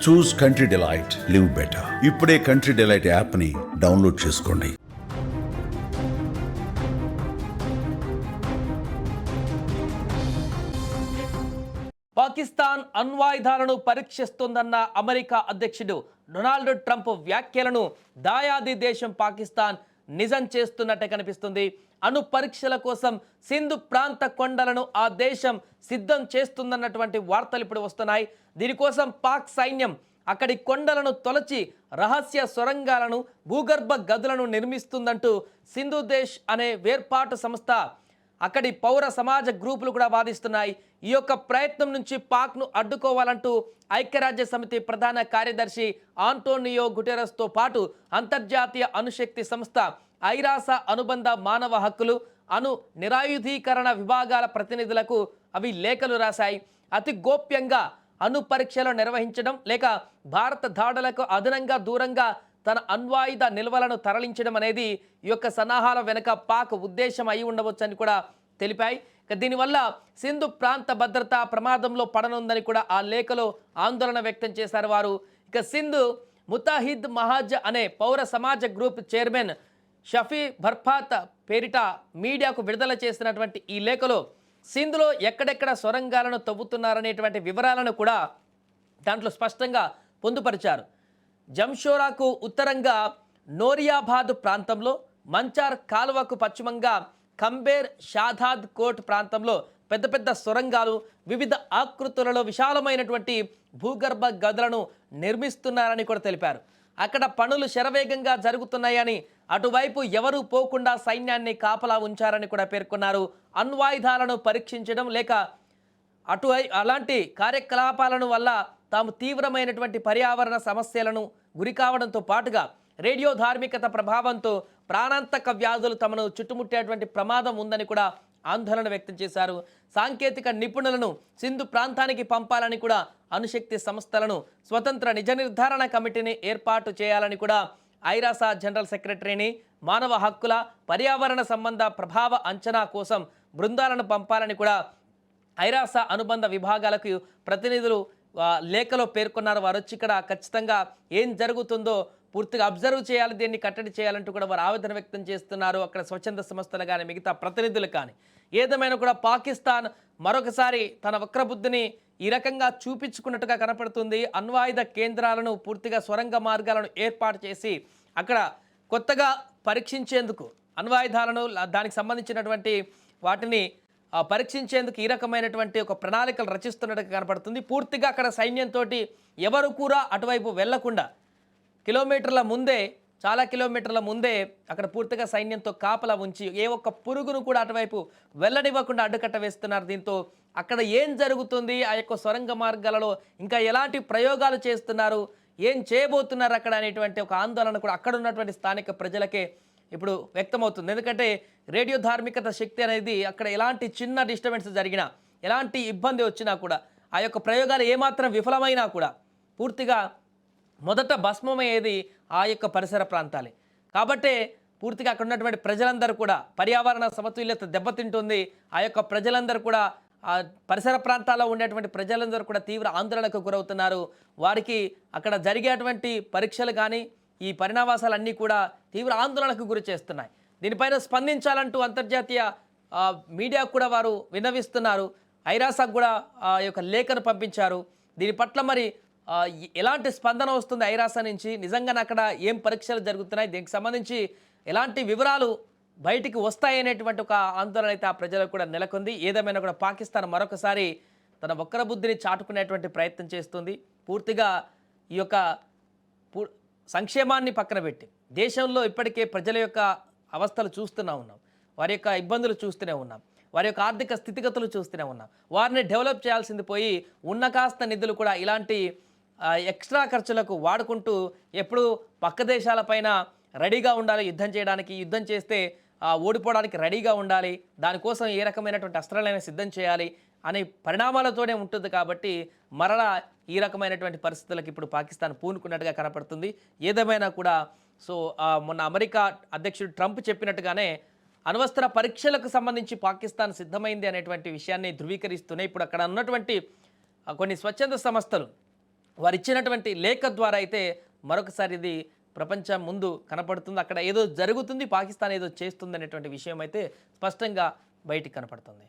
చూస్ country delight, live better. ఇప్పుడే country delight app ని download చేసుకోండి. పాకిస్తాన్ అణ్వాయుధాలను పరీక్షిస్తోందన్న అమెరికా అధ్యక్షుడు డొనాల్డ్ ట్రంప్ వ్యాఖ్యలను దాయాది దేశం పాకిస్తాన్ నిజం చేస్తున్నట్టే కనిపిస్తుంది. అణు పరీక్షల కోసం సింధు ప్రాంత కొండలను ఆ దేశం సిద్ధం చేస్తుందన్నటువంటి వార్తలు ఇప్పుడు వస్తున్నాయి. దీనికోసం పాక్ సైన్యం అక్కడి కొండలను తొలచి రహస్య సొరంగాలను, భూగర్భ గదులను నిర్మిస్తుందంటూ సింధు దేశ్ అనే వేర్పాటు సంస్థ, అక్కడి పౌర సమాజ గ్రూపులు కూడా వాదిస్తున్నాయి. ఈ యొక్క ప్రయత్నం నుంచి పాక్ను అడ్డుకోవాలంటూ ఐక్యరాజ్య సమితి ప్రధాన కార్యదర్శి ఆంటోనియో గుటెరస్తో పాటు అంతర్జాతీయ అణుశక్తి సంస్థ, ఐరాస అనుబంధ మానవ హక్కులు, అణు నిరాయుధీకరణ విభాగాల ప్రతినిధులకు అవి లేఖలు రాశాయి. అతి గోప్యంగా అణు పరీక్షలు నిర్వహించడం లేక భారత దాడులకు అదనంగా దూరంగా తన అణ్వాయుధ నిల్వలను తరలించడం అనేది ఈ యొక్క సన్నాహాల వెనుక పాక్ ఉద్దేశం అయి ఉండవచ్చని కూడా తెలిపాయి. దీనివల్ల సింధు ప్రాంత భద్రత ప్రమాదంలో పడనుందని కూడా ఆ లేఖలో ఆందోళన వ్యక్తం చేశారు వారు. ఇక సింధు ముతాహిద్ మహాజ్ అనే పౌర సమాజ గ్రూప్ చైర్మన్ షఫీ బర్ఫాత్ పేరిట మీడియాకు విడుదల చేసినటువంటి ఈ లేఖలో సింధులో ఎక్కడెక్కడ సొరంగాలను తవ్వుతున్నారనేటువంటి వివరాలను కూడా దాంట్లో స్పష్టంగా పొందుపరిచారు. జంషోరాకు ఉత్తరంగా నోరియాబాద్ ప్రాంతంలో, మంచార్ కాలువకు పశ్చిమంగా కంబేర్ షాదాద్ కోట్ ప్రాంతంలో పెద్ద పెద్ద సొరంగాలు, వివిధ ఆకృతులలో విశాలమైనటువంటి భూగర్భ గదులను నిర్మిస్తున్నారని కూడా తెలిపారు. అక్కడ పనులు శరవేగంగా జరుగుతున్నాయని, అటువైపు ఎవరూ పోకుండా సైన్యాన్ని కాపలా ఉంచారని కూడా పేర్కొన్నారు. అణ్వాయుధాలను పరీక్షించడం లేక అలాంటి కార్యకలాపాలను వల్ల తాము తీవ్రమైనటువంటి పర్యావరణ సమస్యలను గురికావడంతో పాటుగా రేడియో ధార్మికత ప్రభావంతో ప్రాణాంతక వ్యాధులు తమను చుట్టుముట్టేటువంటి ప్రమాదం ఉందని కూడా ఆందోళన వ్యక్తం చేశారు. సాంకేతిక నిపుణులను సింధు ప్రాంతానికి పంపాలని కూడా, అణుశక్తి సంస్థలను స్వతంత్ర నిజ నిర్ధారణ కమిటీని ఏర్పాటు చేయాలని కూడా, ఐరాస జనరల్ సెక్రటరీని, మానవ హక్కుల, పర్యావరణ సంబంధ ప్రభావ అంచనా కోసం బృందాలను పంపాలని కూడా ఐరాస అనుబంధ విభాగాలకు ప్రతినిధులు లేఖలో పేర్కొన్నారు. వారు వచ్చి ఇక్కడ ఖచ్చితంగా ఏం జరుగుతుందో పూర్తిగా అబ్జర్వ్ చేయాలి, దీన్ని కట్టడి చేయాలంటూ కూడా వారు ఆవేదన వ్యక్తం చేస్తున్నారు. అక్కడ స్వచ్ఛంద సంస్థలు కానీ మిగతా ప్రతినిధులు కానీ. ఏదేమైనా కూడా పాకిస్తాన్ మరొకసారి తన వక్రబుద్ధిని ఈ రకంగా చూపించుకున్నట్టుగా కనపడుతుంది. అణ్వాయుధ కేంద్రాలను, పూర్తిగా సొరంగ మార్గాలను ఏర్పాటు చేసి అక్కడ కొత్తగా పరీక్షించేందుకు అణ్వాయుధాలను, దానికి సంబంధించినటువంటి వాటిని పరీక్షించేందుకు ఈ రకమైనటువంటి ఒక ప్రణాళికలు రచిస్తున్నట్టుగా కనపడుతుంది. పూర్తిగా అక్కడ సైన్యంతో ఎవరు కూడా అటువైపు వెళ్లకుండా కిలోమీటర్ల ముందే, చాలా కిలోమీటర్ల ముందే అక్కడ పూర్తిగా సైన్యంతో కాపలా ఉంచి ఏ ఒక్క పురుగును కూడా అటువైపు వెళ్ళనివ్వకుండా అడ్డుకట్ట వేస్తున్నారు. దీంతో అక్కడ ఏం జరుగుతుంది, ఆ యొక్క సొరంగ మార్గాలలో ఇంకా ఎలాంటి ప్రయోగాలు చేస్తున్నారు, ఏం చేయబోతున్నారు అక్కడ అనేటువంటి ఒక ఆందోళన కూడా అక్కడ ఉన్నటువంటి స్థానిక ప్రజలకే ఇప్పుడు వ్యక్తమవుతుంది. ఎందుకంటే రేడియో ధార్మికత శక్తి అనేది అక్కడ ఎలాంటి చిన్న డిస్టర్బెన్స్ జరిగినా, ఎలాంటి ఇబ్బంది వచ్చినా కూడా, ఆ యొక్క ప్రయోగాలు ఏమాత్రం విఫలమైనా కూడా పూర్తిగా మొదట భస్మమయ్యేది ఆ యొక్క పరిసర ప్రాంతాలే. కాబట్టే పూర్తిగా అక్కడ ఉన్నటువంటి ప్రజలందరూ కూడా పర్యావరణ సమతుల్యత దెబ్బతింటుంది. ఆ యొక్క ప్రజలందరూ కూడా, ఆ పరిసర ప్రాంతాల్లో ఉండేటువంటి ప్రజలందరూ కూడా తీవ్ర ఆందోళనకు గురవుతున్నారు. వారికి అక్కడ జరిగేటువంటి పరీక్షలు కానీ, ఈ పరిణామాలన్నీ కూడా తీవ్ర ఆందోళనకు గురి చేస్తున్నాయి. దీనిపైన స్పందించాలంటూ అంతర్జాతీయ మీడియా కూడా వారు విన్నవిస్తున్నారు. ఐరాసాకు కూడా ఆ యొక్క లేఖను పంపించారు. దీని పట్ల మరి ఎలాంటి స్పందన వస్తుంది ఐరాస నుంచి, నిజంగా అక్కడ ఏం పరీక్షలు జరుగుతున్నాయి, దీనికి సంబంధించి ఎలాంటి వివరాలు బయటికి వస్తాయనేటువంటి ఒక ఆందోళన అయితే ఆ ప్రజలకు కూడా నెలకొంది. ఏదేమైనా కూడా పాకిస్తాన్ మరొకసారి తన వక్రబుద్ధిని చాటుకునేటువంటి ప్రయత్నం చేస్తుంది. పూర్తిగా ఈ యొక్క సంక్షేమాన్ని పక్కన పెట్టి దేశంలో ఇప్పటికే ప్రజల యొక్క అవస్థలు చూస్తూనే ఉన్నాం, వారి యొక్క ఇబ్బందులు చూస్తూనే ఉన్నాం, వారి యొక్క ఆర్థిక స్థితిగతులు చూస్తూనే ఉన్నాం. వారిని డెవలప్ చేయాల్సింది పోయి ఉన్న కాస్త నిధులు కూడా ఇలాంటి ఎక్స్ట్రా ఖర్చులకు వాడుకుంటూ ఎప్పుడు పక్క దేశాలపైన రెడీగా ఉండాలి యుద్ధం చేయడానికి, యుద్ధం చేస్తే ఓడిపోవడానికి రెడీగా ఉండాలి, దానికోసం ఏ రకమైనటువంటి అస్త్రాలైనా సిద్ధం చేయాలి అనే పరిణామాలతోనే ఉంటుంది. కాబట్టి మరలా ఈ రకమైనటువంటి పరిస్థితులకు ఇప్పుడు పాకిస్తాన్ పూనుకున్నట్టుగా కనపడుతుంది. ఏదేమైనా కూడా మొన్న అమెరికా అధ్యక్షుడు ట్రంప్ చెప్పినట్టుగానే అణ్వస్త్ర పరీక్షలకు సంబంధించి పాకిస్తాన్ సిద్ధమైంది అనేటువంటి విషయాన్ని ధృవీకరిస్తూనే ఇప్పుడు అక్కడ ఉన్నటువంటి కొన్ని స్వచ్ఛంద సంస్థలు వారు ఇచ్చినటువంటి లేఖ ద్వారా అయితే మరొకసారి ఇది ప్రపంచం ముందు కనపడుతుంది. అక్కడ ఏదో జరుగుతుంది, పాకిస్తాన్ ఏదో చేస్తుంది అనేటువంటి విషయం అయితే స్పష్టంగా బయటికి కనపడుతుంది.